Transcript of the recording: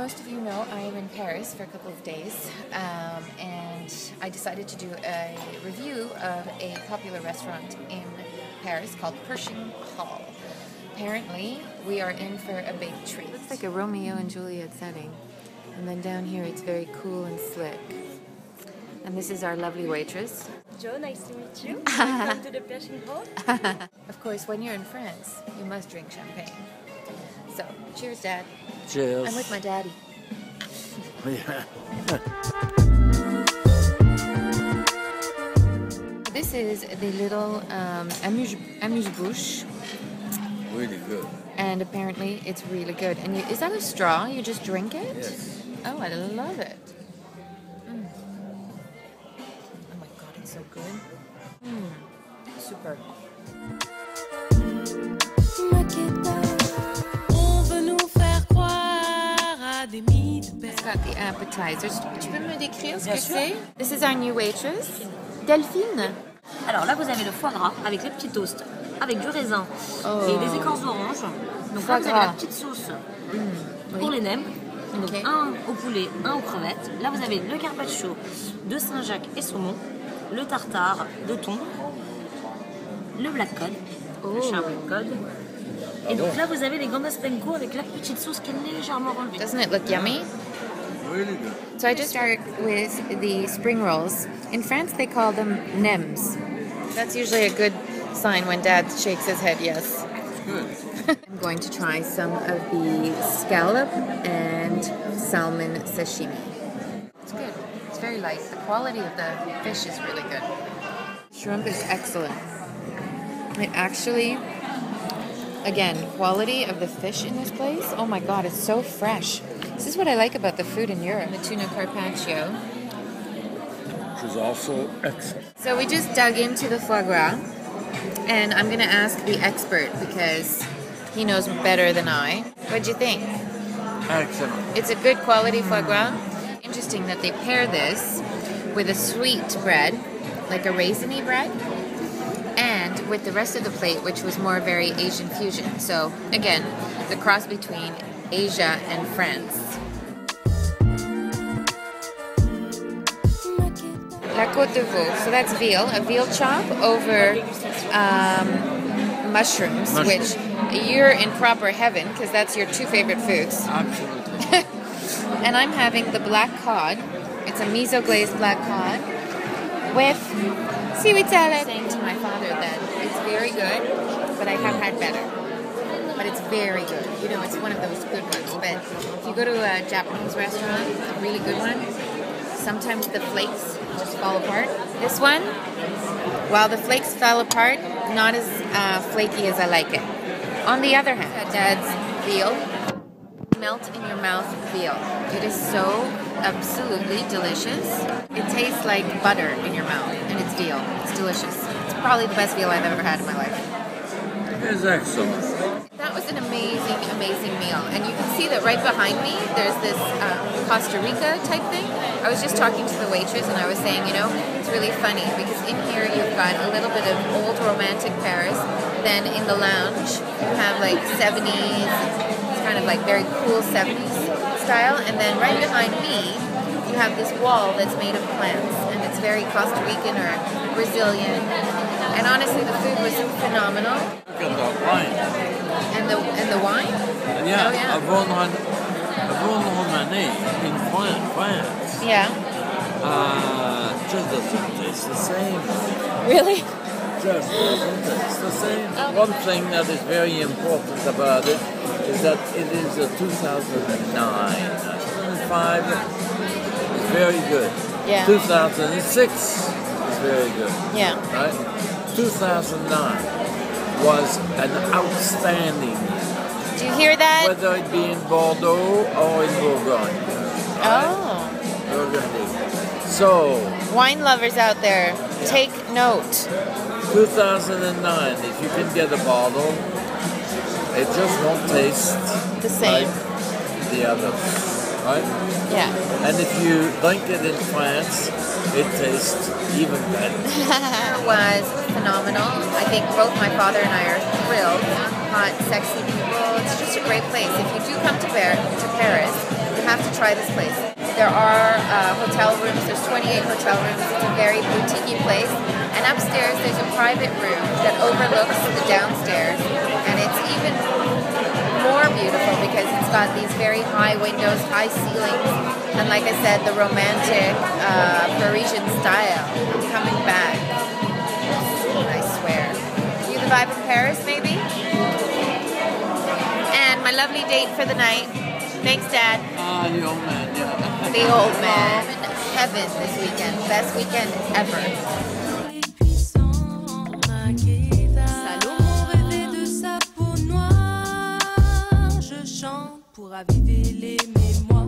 most of you know, I am in Paris for a couple of days, and I decided to do a review of a popular restaurant in Paris called Pershing Hall. Apparently, we are in for a big treat. It looks like a Romeo and Juliet setting. And then down here, it's very cool and slick. And this is our lovely waitress. Jo, nice to meet you. Welcome to the Pershing Hall. Of course, when you're in France, you must drink champagne. So, cheers, Dad. Cheers. I'm with my daddy. Yeah. This is the little amuse-bouche. Really good. And apparently it's really good. And is that a straw? You just drink it? Yes. Oh, I love it. Mm. Oh my god, it's so good. Super. It's got the appetizers. Tu peux me décrire ce que c'est? This is our new waitress, Delphine. Alors là, vous avez le foie gras avec les petits toasts, avec du raisin et des écorces d'orange. Donc là, vous avez la petite sauce pour les nems. Donc un au poulet, un aux crevettes. Là, vous avez le carpaccio de Saint-Jacques et saumon, le tartare de thon, le black cod, le char black cod. Et donc là, vous avez les gambas panko avec la petite sauce qui est légèrement relevée. Doesn't it look yummy? Really good. So I just start with the spring rolls. In France, they call them nems. That's usually a good sign when Dad shakes his head yes. Good. I'm going to try some of the scallop and salmon sashimi. It's good. It's very light. The quality of the fish is really good. Shrimp is excellent. It actually, again, quality of the fish in this place, oh my god, it's so fresh. This is what I like about the food in Europe. The tuna carpaccio. Which is also excellent. So we just dug into the foie gras, and I'm going to ask the expert because he knows better than I. What'd you think? Excellent. It's a good quality foie gras. Interesting that they pair this with a sweet bread, like a raisiny bread, and with the rest of the plate, which was more very Asian fusion. So again, the cross between Asia and France. La côte de veau, so that's veal, a veal chop over mushrooms, which you're in proper heaven because that's your two favorite foods. Absolutely. And I'm having the black cod. It's a miso glazed black cod with seaweed salad. Saying to my father that it's very good, but I have had better. But it's very good. You know, it's one of those good ones. But if you go to a Japanese restaurant, a really good one, sometimes the flakes just fall apart. This one, while the flakes fell apart, not as flaky as I like it. On the other hand, Dad's veal, melt in your mouth veal. It is so absolutely delicious. It tastes like butter in your mouth, and it's veal. It's delicious. It's probably the best veal I've ever had in my life. It's excellent. That was an amazing, amazing meal. And you can see that right behind me, there's this Costa Rica type thing. I was just talking to the waitress and I was saying, you know, it's really funny because in here you've got a little bit of old romantic Paris. Then in the lounge, you have like 70s, it's kind of like very cool 70s style. And then right behind me, you have this wall that's made of plants. And it's very Costa Rican or Brazilian. And honestly, the food was phenomenal. Look at the wine. And the wine? Yeah, oh, yeah. a Bon Romanée in France. Yeah. Just doesn't taste the same. Really? Just doesn't taste the same. Oh. One thing that is very important about it is that it is a 2009. 2005 is very good. Yeah. 2006 is very good. Yeah. Right? 2009 was an outstanding year. Do you hear that? Whether it be in Bordeaux or in Bourgogne. Oh. Burgundy. So, Wine lovers out there, take note. 2009, if you can get a bottle, it just won't taste The same. like the others. Right? Yeah. And if you drink it in France, it tastes even better. It was phenomenal. I think both my father and I are thrilled. Hot, sexy people. It's just a great place. If you do come to Paris, you have to try this place. There are hotel rooms. There's 28 hotel rooms. It's a very boutique place. And upstairs there's a private room that overlooks the downstairs. And it's even more beautiful because it's got these very high windows, high ceilings. And like I said, the romantic Parisian style. I'm coming back. I swear. You the vibe in Paris, maybe? And my lovely date for the night. Thanks, Dad. The old man, yeah. The old man. I'm in heaven this weekend. Best weekend ever. Pour raviver les mémoires.